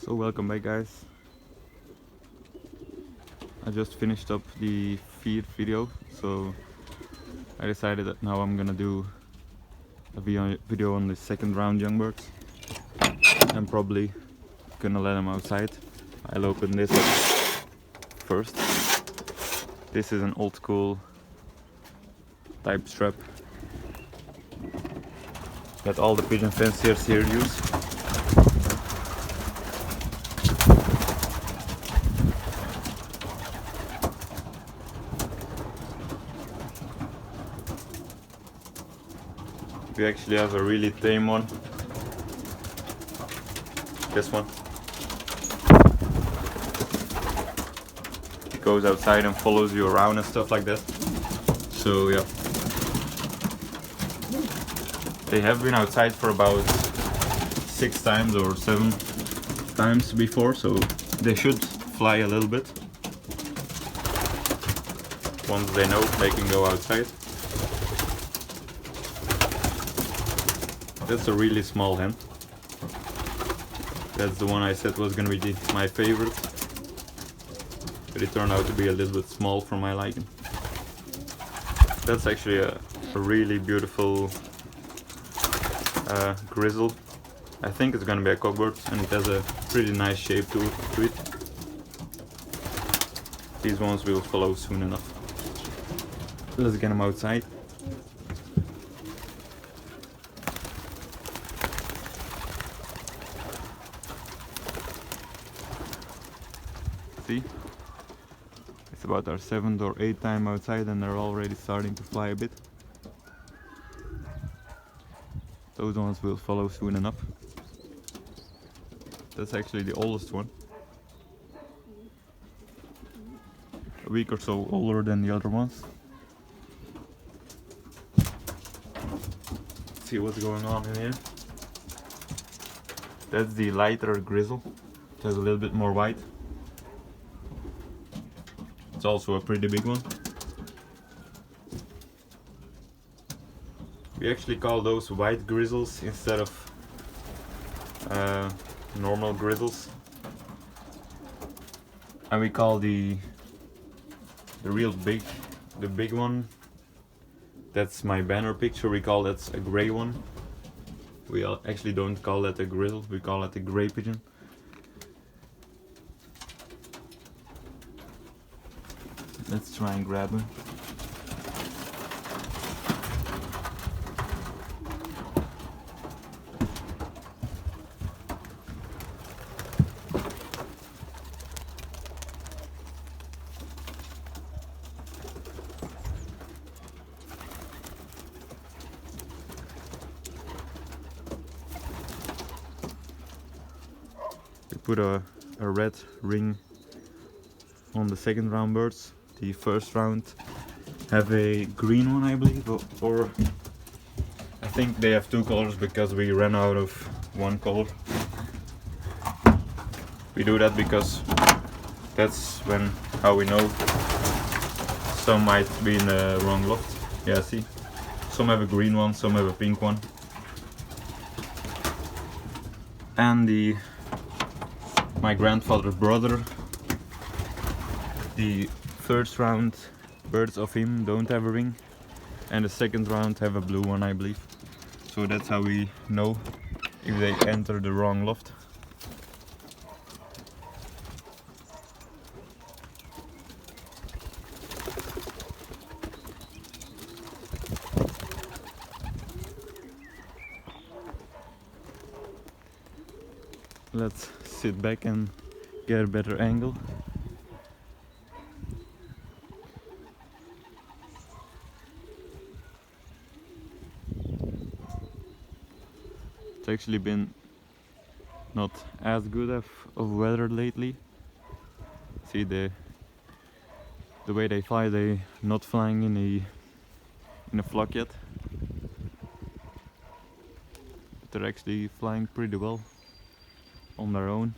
So welcome back, guys. I just finished up the feed video, so I decided that now I'm gonna do a video on the second round young birds. I'm probably gonna let them outside. I'll open this up first. This is an old school type strap that all the pigeon fanciers here use. We actually have a really tame one. This one. It goes outside and follows you around and stuff like that. So yeah. They have been outside for about 6 times or 7 times before, so they should fly a little bit. Once they know, they can go outside. That's a really small hen. That's the one I said was gonna be my favorite, but it turned out to be a little bit small for my liking. That's actually a really beautiful grizzle. I think it's gonna be a cockbird, and it has a pretty nice shape to it. These ones will follow soon enough. Let's get them outside. See? It's about our 7th or 8th time outside and they're already starting to fly a bit. Those ones will follow soon enough. That's actually the oldest one. A week or so older than the other ones. Let's see what's going on in here. That's the lighter grizzle. It has a little bit more white. It's also a pretty big one. We actually call those white grizzles instead of normal grizzles. And we call the big one, that's my banner picture, we call that a gray one. We actually don't call that a grizzle, we call it a gray pigeon. Let's try and grab him. We put a red ring on the second round birds. The first round have a green one, I believe, or I think they have 2 colors because we ran out of 1 color. We do that because that's how we know some might be in the wrong loft. Yeah, see, some have a green one, some have a pink one. And my grandfather's brother, the first round birds of him don't have a ring, and the second round have a blue one, I believe. So that's how we know if they enter the wrong loft. Let's sit back and get a better angle. It's actually been not as good of weather lately. See the way they fly, they're not flying in a flock yet. But they're actually flying pretty well on their own.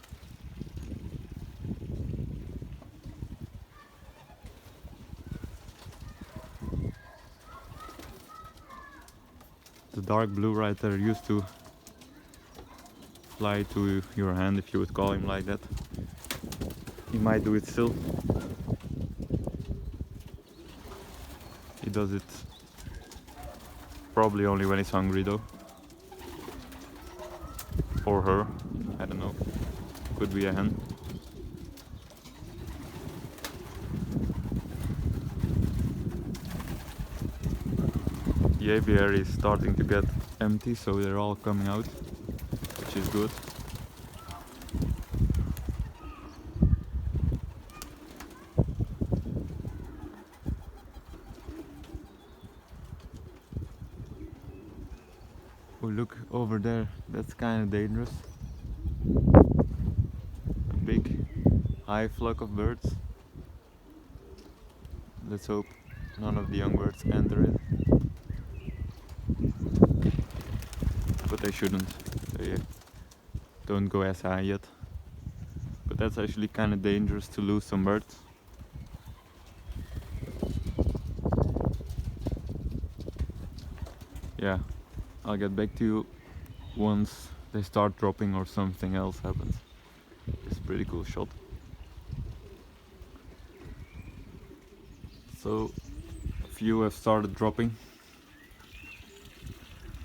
The dark blue right there used to fly to your hand, if you would call him like that. He might do it still. He does it probably only when he's hungry though. Or her, I don't know. Could be a hen. The aviary is starting to get empty, so they're all coming out, which is good. Oh, look over there, that's kind of dangerous. A big high flock of birds. Let's hope none of the young birds enter it. But they shouldn't. They don't go as high yet. But that's actually kind of dangerous to lose some birds. Yeah, I'll get back to you once they start dropping or something else happens. It's a pretty cool shot. So, a few have started dropping.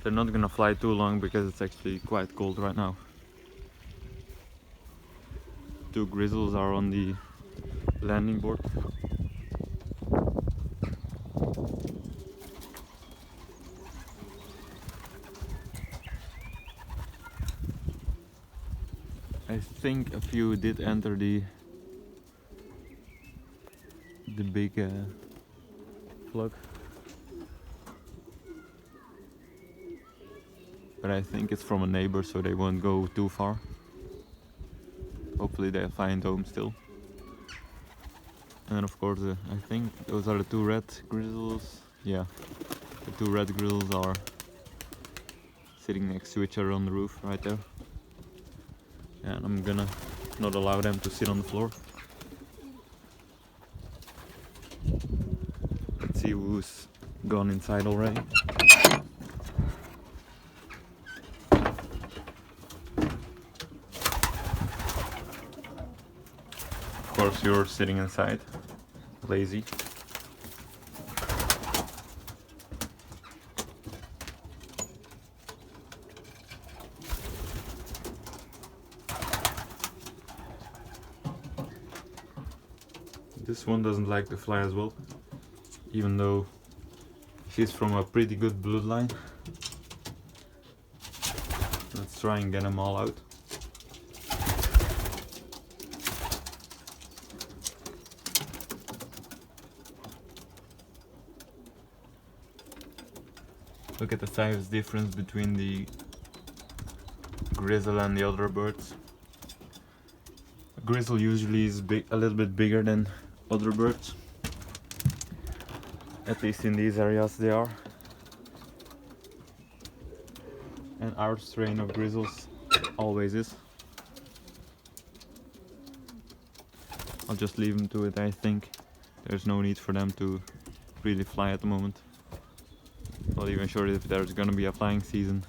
They're not gonna fly too long because it's actually quite cold right now. 2 grizzles are on the landing board. I think a few did enter the big flock. But I think it's from a neighbor, so they won't go too far. Hopefully they'll find home still. And of course, I think those are the 2 red grizzles. Yeah, the 2 red grizzles are sitting next to each other on the roof right there. And I'm gonna not allow them to sit on the floor. Let's see who's gone inside already. Of course, you're sitting inside, lazy. This one doesn't like to fly as well, even though she's from a pretty good bloodline. Let's try and get them all out. Look at the size difference between the grizzle and the other birds. A grizzle usually is a little bit bigger than other birds. At least in these areas they are. And our strain of grizzles always is. I'll just leave them to it, I think. There's no need for them to really fly at the moment. Not even sure if there's gonna be a flying season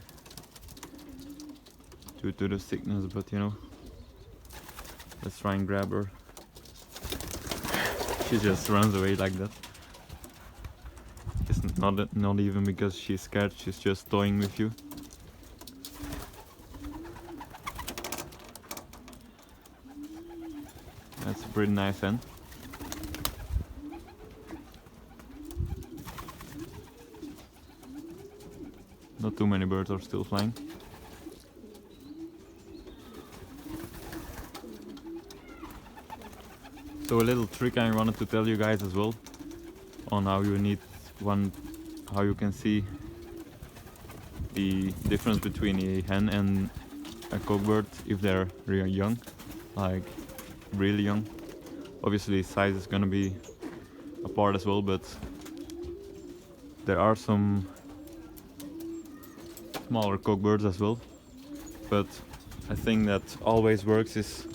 due to the sickness, but you know. Let's try and grab her. She just runs away like that. It's not even because she's scared, she's just toying with you. That's a pretty nice hen. Not too many birds are still flying. So a little trick I wanted to tell you guys as well on how you can see the difference between a hen and a cockbird if they're really young, like really young. Obviously size is gonna be a part as well, but there are some smaller cockbirds as well. But I think that always works is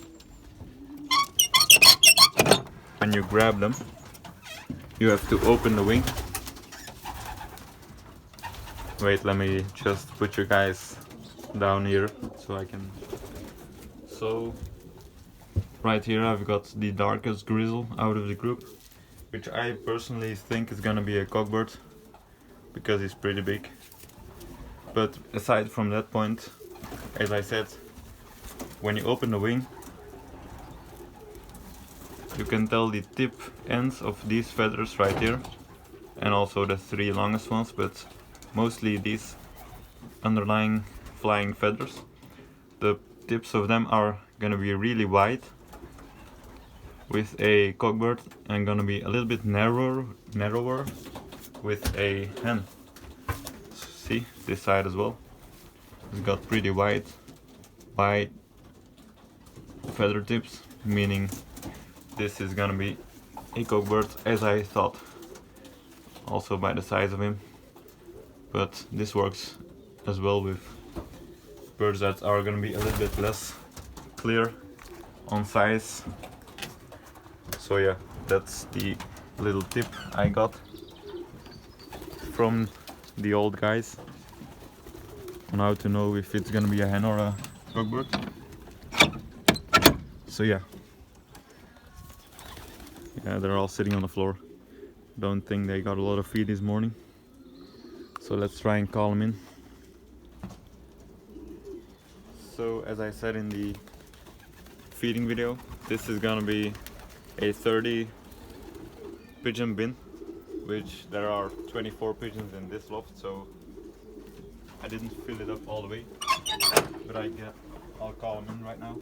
when you grab them, you have to open the wing. Wait, let me just put you guys down here so I can So right here I've got the darkest grizzle out of the group, which I personally think is gonna be a cockbird because he's pretty big. But aside from that point, as I said, when you open the wing, you can tell the tip ends of these feathers right here, and also the 3 longest ones, but mostly these underlying flying feathers. The tips of them are gonna be really wide with a cockbird, and gonna be a little bit narrower with a hen. See, this side as well. It's got pretty wide feather tips, meaning this is gonna be a cockbird, as I thought, also by the size of him. But this works as well with birds that are gonna be a little bit less clear on size. So yeah, that's the little tip I got from the old guys on how to know if it's gonna be a hen or a cockbird. So yeah, they're all sitting on the floor. Don't think they got a lot of feed this morning, so let's try and call them in. So as I said in the feeding video, this is gonna be a 30 pigeon bin, which there are 24 pigeons in this loft, so I didn't fill it up all the way, but I'll call them in right now.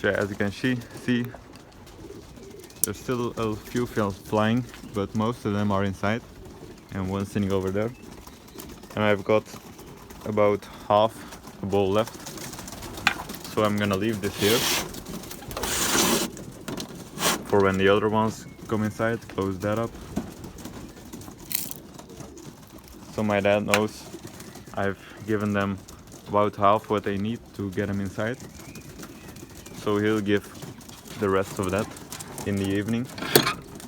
So as you can see, there's still a few flying, but most of them are inside, and one sitting over there. And I've got about half a bowl left, so I'm gonna leave this here for when the other ones come inside. Close that up. So my dad knows I've given them about half what they need to get them inside, so he'll give the rest of that in the evening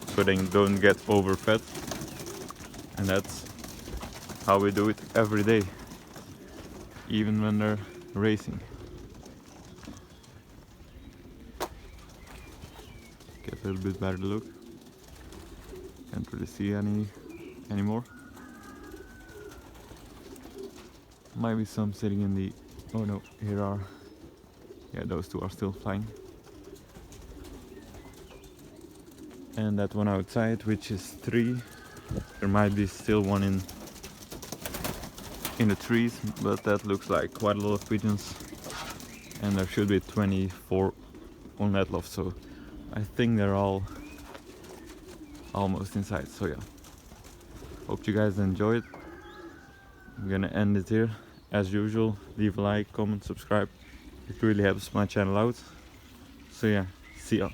so they don't get overfed. And that's how we do it every day, even when they're racing. Get a little bit better look. Can't really see anymore. Might be some sitting in the, oh no, here are, yeah, those two are still flying. And that one outside, which is 3. There might be still one in the trees, but that looks like quite a lot of pigeons, and there should be 24 on that loft, so I think they're all almost inside. So yeah, hope you guys enjoyed. I'm gonna end it here. As usual, leave a like, comment, subscribe. It really helps my channel out. So yeah, see ya.